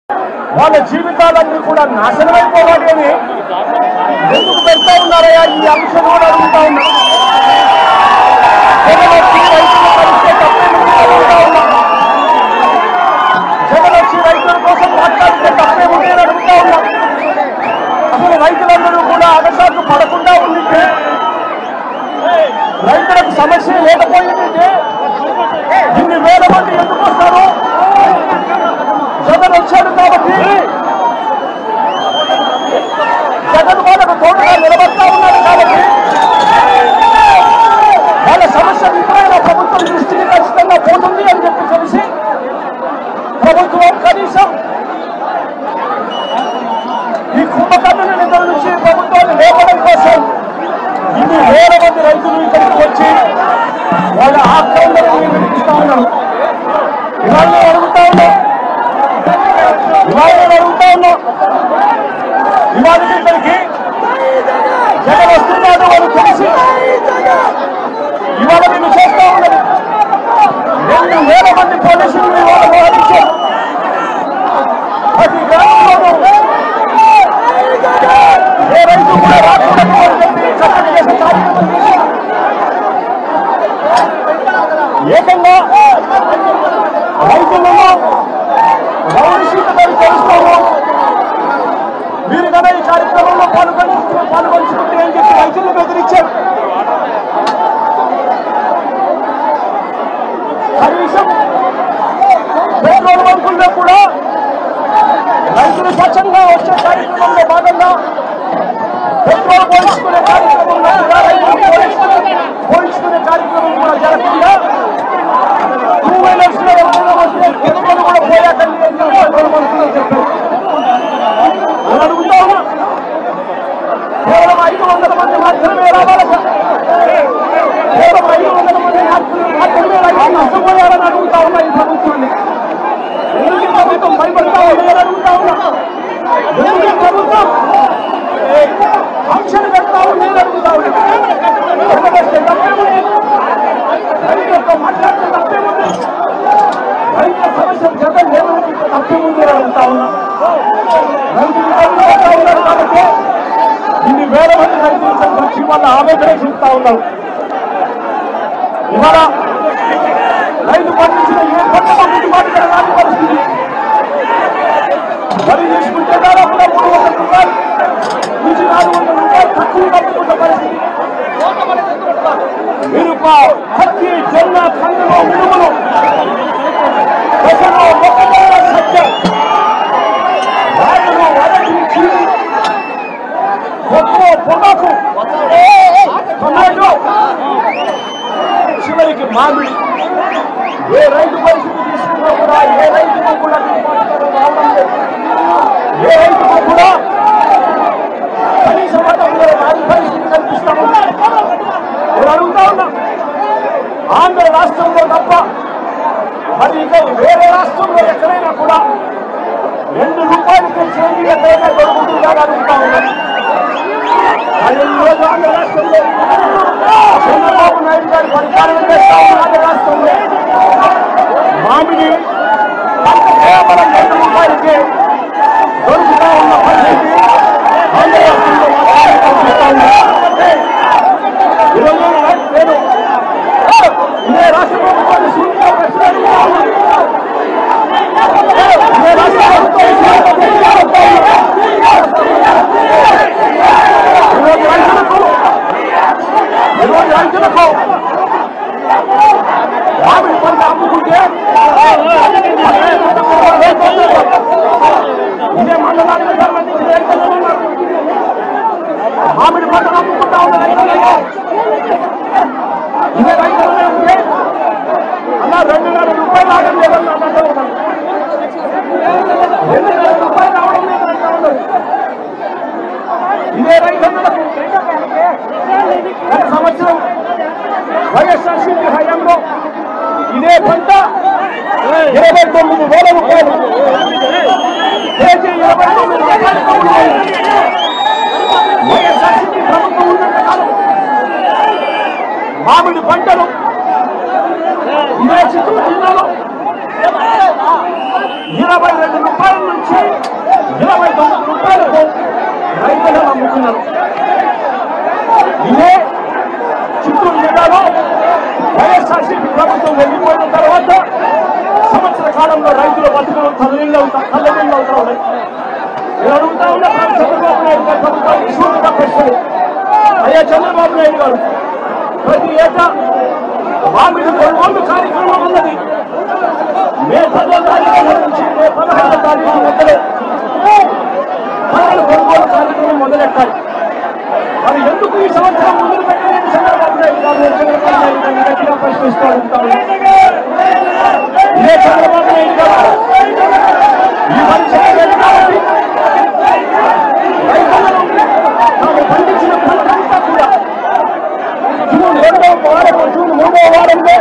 వాళ్ళ జీవితాలన్నీ కూడా నాశనమైపోవాలి అని ఎందుకు పెడతా ఉన్నారయ్యా? ఈ అంశం కూడా అడుగుతా ఉన్నా. జగన్ వచ్చి రైతులు కలిస్తే తప్పేముంది అడుగుతా ఉన్నా. జగన్ వచ్చి రైతుల కోసం మాట్లాడితే తప్పేముంది అని అడుగుతా ఉన్నా. అసలు రైతులందరూ కూడా అగసాకు పడకుండా ఉండింటే, రైతులకు సమస్య లేకపోయిందంటే ఇన్ని వేల మంది ఎందుకు వస్తారు? జగన్ వచ్చాడు కాబట్టి జగన్ వాళ్ళకు తోడుగా నిలబడతా ఉన్నాడు కాబట్టి వాళ్ళ సమస్య ఎప్పుడైనా ప్రభుత్వం దృష్టికి ఖచ్చితంగా పోతుంది అని చెప్పి తెలిసి ప్రభుత్వం కనీసం ఈ కుంభకర్ణుని నిధుల నుంచి ప్రభుత్వాన్ని లేపడం కోసం ఇన్ని వేల మంది రైతులు ఇక్కడికి వచ్చి వాళ్ళ ఆక్రమణను వినిపిస్తా ఉన్నారు. ఇవాళ అడుగుతా ఉన్నాం, ఇవాళ ఇక్కడికి జగన్ వస్తున్నాడు అని తెలిసి ఇవాళ నేను చేస్తా ఉన్నది 2,000 మంది పోలీసులు ఇవాళ మోహరించారు. ప్రతి గ్రామంలోనూ ఏ రైతు కూడా రాకూడదు అని చెప్పి చట్టం చేసే కార్యక్రమం చేశారు. ఏకంగా రైతులను రౌడీషీట్లను తెలుస్తాము, మీరు కదా ఈ కార్యక్రమంలో పాల్గొంచుకుంటే అని చెప్పి రైతులను బెదిరించారు. కనీసం పెట్రోల్ బంకుల్లో కూడా రైతులు స్వచ్ఛంగా వచ్చే కార్యక్రమంలో భాగంగా పెట్రోల్ పోయించుకునే కార్యక్రమంలో కూడా రైతులు పోయించుకునే కార్యక్రమం కూడా జరగకుండా 2 వీలర్స్ లో ఎవరైనా వస్తే పెట్రోల్ కూడా పోయాకండి అని పెట్రోల్ బంకులో చెప్పారు. నేను అడుగుతా ఉన్నా, కేవలం 500 మంది మాత్రమే రావాలట, కేవలం 500 మంది మాత్రమే రైతులు నష్టపోయారని అడుగుతా ఉన్నా. ఈ ప్రభుత్వాన్ని ఎందుకు ఈ ప్రభుత్వం భయపడతా ఉన్నాయని అడుగుతా ఉన్నా. ఎందుకు ఈ ప్రభుత్వం ఆంక్షలు పెడతా ఉన్నాయని అడుగుతా ఉన్నా. రైతులతో మాట్లాడితే తప్పేముంది? రైతుల సమస్య జగన్ లేవని తప్పేముంది అని అడుగుతా ఉన్నా. రైతులు పడతా ఉన్నారు కాబట్టి ఇన్ని వేల మంది రైతులు వచ్చి వాళ్ళ ఆవేదన చూస్తా ఉన్నారు. ఇవాళ రైతు పండించిన ఏ పంట గిట్టుబాటు ధర రాని పరిస్థితి. వరి తీసుకుంటే దాదాపుగా 300 రూపాయలు నుంచి 400 రూపాయలు తక్కువ కట్టుకున్న పరిస్థితి. మిరప, పత్తి, జొన్న, కందులు, మినుములు, పెసలు, మొక్కజొన్న, సజ్జ, రాగులు, అరటి, చీని, కొబ్బరి, పొగాకు, టొమాటో, చివరికి మామిడి. ఏ రైతు పరిస్థితి తీసుకున్నా కూడా ఏ రైతుకు కూడా రావడం లేదు. ఏ రైతుకు కూడా కనీస మతంలో రాని పరిస్థితి కల్పిస్తాము. నేను అడుగుతా ఉన్నా, ఆంధ్ర రాష్ట్రంలో తప్ప మరి ఇక వేరే రాష్ట్రంలో ఎక్కడైనా కూడా 2 రూపాయలకి చేంజ్ ఎక్కడైనా దొరుకుతుందా అడుగుతా ఉన్నాను. అదే ఈరోజు ఆంధ్ర రాష్ట్రంలో చంద్రబాబు నాయుడు గారు పరిపాలన చేస్తా ఉన్న ఆంధ్ర రాష్ట్రంలో మామిడి కేవలం 2 రూపాయలకే దొరుకుతా ఉన్న పరిస్థితి ఆంధ్ర రాష్ట్రంలో కనిపిస్తా ఉంది. ఈరోజు నేను ఇదే రాష్ట్ర ప్రభుత్వాన్ని సూటిగా ప్రశ్న అడుగుతా ఉన్నా. ఇదే రాష్ట్ర ప్రభుత్వాన్ని ఈరోజు రైతులకు మామిడి పంట అమ్ముకుంటే ఇదే మండలానికి సంబంధించిన రైతులు ఉన్నారు. మామిడి పంటను అమ్ముకుంటా ఉన్న రైతులయ్యా ఇదే రైతులనే ఉంటే అలా 2,500 రూపాయలు రావడం లేదని అంటూ ఉన్నాను. 2,500 రూపాయలు రావడం లేదని అంటూ ఉన్నది. ఇదే రైతులకు గత సంవత్సరం వైఎస్ఆర్సీపీ హయాంలో ఇదే పంట 29,000 రూపాయలు, కేజీ 29 రూపాయలకు ఉండేది. వైఎస్ఆర్సీపీ ప్రభుత్వం ఉన్నంత కాలం మామిడి పంటలు ఇదే చిత్తూరు జిల్లాలో 22 రూపాయల నుంచి వెళ్ళిపోయిన తర్వాత సంవత్సర కాలంలో రైతుల బతుకులు తల్లడిల్లవుతా ఉన్నాయి. నేను అడుగుతా ఉన్నా చంద్రబాబు నాయుడు గారు ప్రభుత్వానికి సూటిగా ప్రశ్నలు. అయ్యా చంద్రబాబు నాయుడు గారు, ప్రతి ఏటా మామిడి కొనుగోలు కార్యక్రమం ఉన్నది. మే 10వ తారీఖు నుంచి మే 15వ తారీఖు మొదలు పంటల కొనుగోలు కార్యక్రమం మొదలెట్టాలి. మరి ఎందుకు ఈ సంవత్సరం మొదలు పెట్టలేదు చంద్రబాబు నాయుడు గారు? చంద్రబాబు నాయుడు గారిని గట్టిగా ప్రశ్నిస్తూ ఉంటారు. ఇదే చంద్రబాబు నాయుడు గారు ఈ మనిషి కాబట్టి రైతులను తాము పండించిన పంటంతా కూడా జూన్ 2వ వారం జూన్ 3వ వారంలో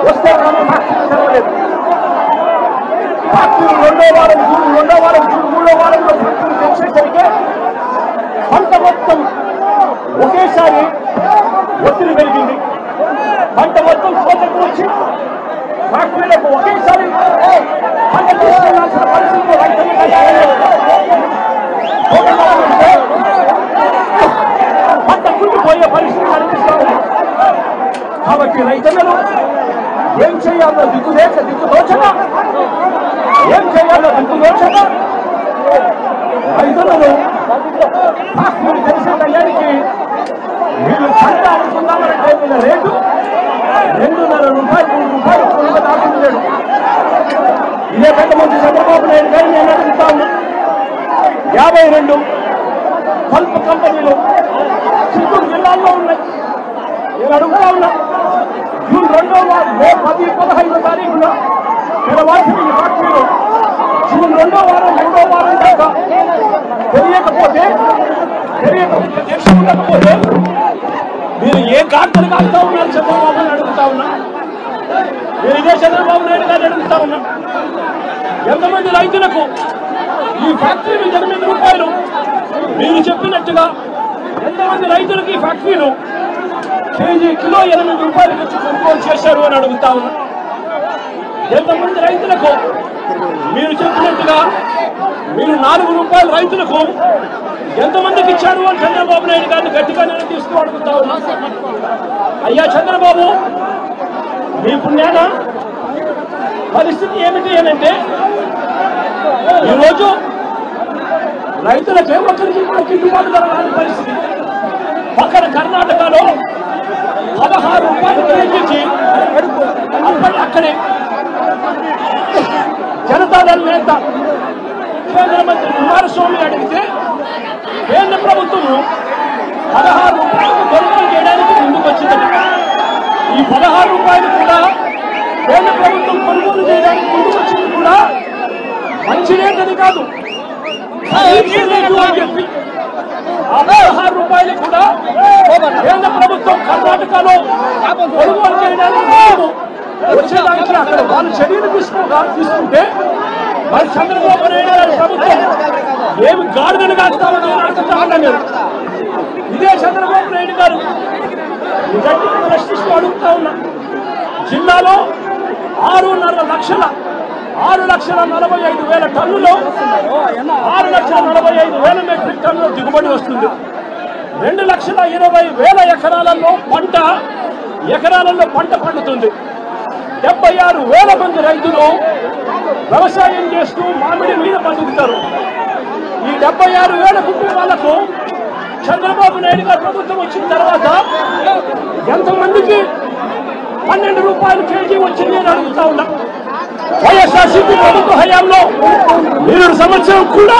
వస్తే కానీ ఫ్యాక్టరీ తెరవలేదు. ఫ్యాక్టరీ 2వ వారం జూన్ 2వ వారం జూన్ 3వ వారంలో ఫ్యాక్టరీ తెచ్చేసరికి పంట మొత్తం ఒకేసారి ఒత్తిడి పెరిగింది. పంట మొత్తం కోతకు వచ్చి ఫ్యాక్టరీలకు ఒకేసారి పంట తీసుకెళ్లాల్సిన పరిస్థితులు రైతులు పంట కుండిపోయే పరిస్థితి కనిపిస్తా ఉంది. కాబట్టి రైతులను ఏం చేయాలో దిక్కుదోచక ఏం చేయాలో దిక్కుదోచక రైతులను ఫ్యాక్టరీ తెలిసే టయానికి వీళ్ళు పంట అనుకుందామంటే వీళ్ళ రేటు 2.5 రూపాయలు 3 రూపాయలు కొనుగోలు దాటుతున్నాడు. ఇదే పెద్ద మంచి చంద్రబాబు నాయుడు గారు నేను అడుగుతా ఉన్నా. 52 పల్ప్ కంపెనీలు చిత్తూరు జిల్లాల్లో ఉన్నాయి. నేను అడుగుతా ఉన్నా, జూన్ 2వ వారం మే 10-15 తారీఖున తెరవాల్సిన ఈ ఫ్యాక్టరీలో జూన్ 2వ వారం 3వ వారం దాకా తెలియకపోతే ఉండకపోతే మీరు ఏ గార్డెన్ కాస్తా ఉన్నారు చంద్రబాబు నాయుడు అడుగుతా ఉన్నా. మీరు ఇదే చంద్రబాబు నాయుడు గారిని అడుగుతా ఉన్నా. ఎంతమంది రైతులకు ఈ ఫ్యాక్టరీలు 8 రూపాయలు మీరు చెప్పినట్టుగా ఎంతమంది రైతులకు ఈ ఫ్యాక్టరీలు కిలో 8 రూపాయలు వచ్చి కొనుగోలు చేశారు అని అడుగుతా ఉన్నా. ఎంతమంది రైతులకు మీరు చెప్పినట్టుగా మీరు 4 రూపాయలు రైతులకు ఎంతమందికి ఇచ్చారు అని చంద్రబాబు నాయుడు గారిని గట్టిగా నిలదీస్తూ అడుగుతా ఉన్నా. అయ్యా చంద్రబాబు, మీ పుణ్యాన పరిస్థితి ఏమిటి అనంటే ఈరోజు రైతులకే ఒక్కరికి కూడా గిట్టుబాటు ధర రాని పరిస్థితి. పక్కన కర్ణాటకలో 16 రూపాయలు కేజీకి అక్కడే జనతాదళ నేత కేంద్ర మంత్రి కుమారస్వామి అడిగితే కేంద్ర ప్రభుత్వము 16 రూపాయలకు కొనుగోలు చేయడానికి ముందుకు వచ్చిందట. ఈ 16 రూపాయలు కూడా కేంద్ర ప్రభుత్వం కొనుగోలు చేయడానికి ముందుకు వచ్చింది కూడా మంచి రేటని కాదు, చెప్పి ఆ 16 రూపాయలు కూడా కేంద్ర ప్రభుత్వం కర్ణాటకలో కొనుగోలు చేయడానికి వచ్చేదానికి అక్కడ వాళ్ళు చర్యలు తీసుకుంటే మరి చంద్రబాబు నాయుడు గారి ప్రభుత్వం ఏమి గాడిదను కాస్తామని అడుగుతామన్నారు. ఇదే చంద్రబాబు నాయుడు గారు గట్టిగా ప్రశ్నిస్తూ అడుగుతా ఉన్నా. జిల్లాలో 6,45,000 టన్నులో 6,45,000 మెట్రిక్ టన్నుల దిగుబడి వస్తుంది. 2,20,000 ఎకరాలలో పంట పండుతుంది. 76,000 మంది రైతులు వ్యవసాయం చేస్తూ మామిడి మీద బతుకుతారు. ఈ 76,000 కుటుంబాలకు చంద్రబాబు నాయుడు గారు ప్రభుత్వం వచ్చిన తర్వాత ఎంతమందికి 12 రూపాయలు కేజీ వచ్చింది అని అడుగుతా ఉన్నా. వైఎస్ఆర్సీపీ ప్రభుత్వ హయాంలో 7 సంవత్సరం కూడా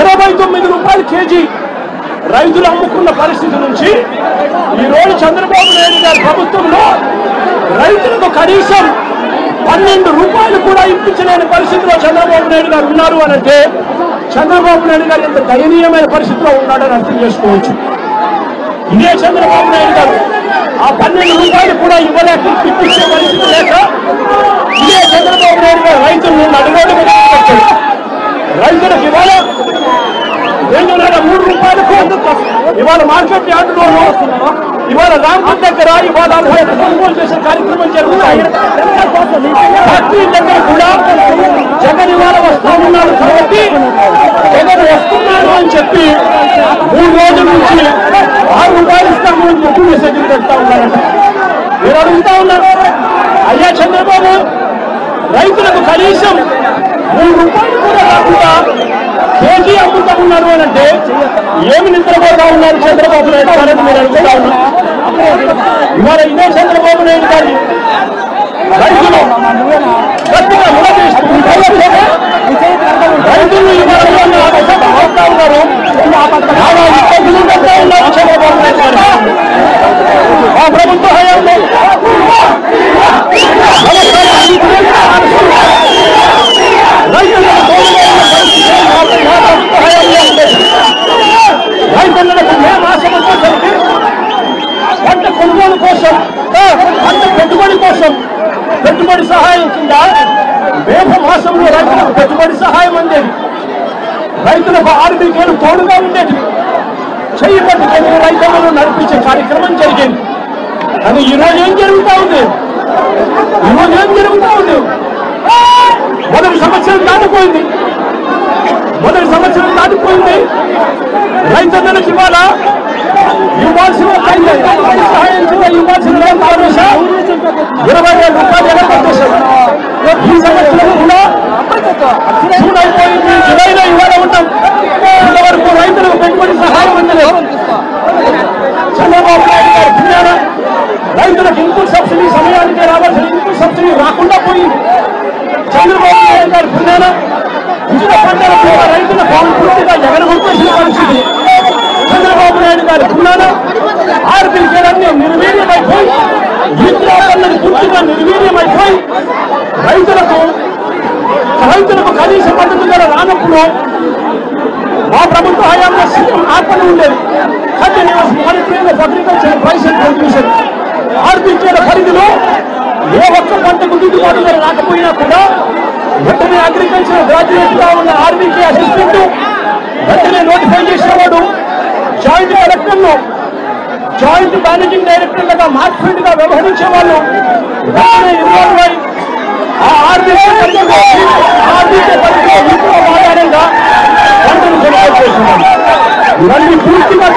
29 రూపాయలు కేజీ రైతులు అమ్ముకున్న పరిస్థితి నుంచి ఈ రోజు చంద్రబాబు నాయుడు గారి ప్రభుత్వంలో రైతులకు కనీసం 12 రూపాయలు కూడా ఇప్పించలేని పరిస్థితిలో చంద్రబాబు నాయుడు గారు ఉన్నారు అని అంటే చంద్రబాబు నాయుడు గారు ఎంత దయనీయమైన పరిస్థితిలో ఉన్నాడని అర్థం చేసుకోవచ్చు. ఇదే చంద్రబాబు నాయుడు గారు ఆ 12 రూపాయలు కూడా ఇవ్వలేక ఇప్పించే పరిస్థితి లేక ఇదే చంద్రబాబు నాయుడు గారు రైతులను నడుగోడుగా తీసుకొచ్చాడు. రైతులకు ఇవాళ 2.5-3 రూపాయలకు ఇవాళ మార్కెట్ యార్డులోనూ ఇవాళ రాంపూర్ దగ్గర ఇవాళ కొనుగోలు చేసే కార్యక్రమం జరుగుతాయి. ఫ్యాక్టరీ దగ్గర కూడా జగన్ ఇవాళ వస్తున్నాడు కాబట్టి జగన్ వస్తున్నాడు అని చెప్పి 3 రోజుల నుంచి 6 రూపాయలు ఇస్తాము అని చెప్పి మెసేజ్ పెడతా ఉన్నారంట. నేను అడుగుతా ఉన్నా, చేస్తున్నారు చంద్రబాబు నాయుడు గారు మీరు అడుగుతా ఉన్నారు. ఇవాళ ఇదే చంద్రబాబు నాయుడు గారి రైతులు గట్టిగా నిలదీస్తున్నారు. రైతులు ఇవాళ అవుతా ఉన్నారు. ఇబ్బందులు పడతా ఉన్నారు చంద్రబాబు నాయుడు గారు. ఆ ప్రభుత్వ హయాంలో రైతులకు మే మాసం వచ్చేసరికి పంట కొనుగోలు కోసం, పంట పెట్టుబడి కోసం పెట్టుబడి సహాయం కింద మేఘ మాసంలో రైతులకు పెట్టుబడి సహాయం అందేది. రైతులకు ఆర్బీకేలు తోడుగా ఉండేది. చెయ్యి పట్టుకొని రైతులను నడిపించే కార్యక్రమం జరిగింది. కానీ ఈరోజు ఏం జరుగుతూ ఉంది? మొదటి సంవత్సరం దాటిపోయింది. రైతులకు ఇవ్వాలా ఇవ్వాల్సిన సహాయం కింద ఇవ్వాల్సిన 20,000 రూపాయలు ఎగరగొట్టేశారు. ఈ సంవత్సరం కూడా జూన్ అయిపోయింది, జూలైలో ఇవాళ ఉంటాం. ఇంతవరకు రైతులకు పెట్టుబడి సహాయం అందలేదు. చంద్రబాబు నాయుడు గారు పుణ్యాన రైతులకు ఇన్పుట్ సబ్సిడీ సమయానికి రావాల్సిన ఇన్పుట్ సబ్సిడీ రాకుండా పోయింది. చంద్రబాబు నాయుడు గారు పుణ్యాన ఉచిత పంటల కూడా రైతుల పాలు పూర్తిగా ఎగరగొట్టేసిన పరిస్థితి. చంద్రబాబు నాయుడు గారి పుణ్యాన ఆర్బీకేలన్నీ నిర్వీర్యమైపోయి, ఈత్రాపన్నది పూర్తిగా నిర్వీర్యమైపోయి రైతులకు కనీస మద్దతు ధర రానప్పుడు మా ప్రభుత్వ హయాంలో సీఎం ఆత్మలు ఉండేది. Continuous monitoring of agriculture price and production. ఆర్బీకేల పరిధిలో ఏ ఒక్క పంటకు గిట్టుబాటు ధర రాకపోయినా కూడా వెంటనే అగ్రికల్చర్ గ్రాడ్యుయేట్ గా ఉన్న ఆర్బీకే అసిస్టెంట్ వెంటనే నోటిఫై చేసేవాడు. జాయింట్ కలెక్టర్లు, జాయింట్ మేనేజింగ్ డైరెక్టర్లుగా మార్క్ఫీల్డ్ గా వ్యవహరించే వాళ్ళు వెంటనే ఇన్వాల్వ్ అయి ఆ ఆర్బీకే పరిధిలో ఆధారంగా పంటను కొనుగోలు చేస్తున్నారు. ఇవన్నీ పూర్తిగా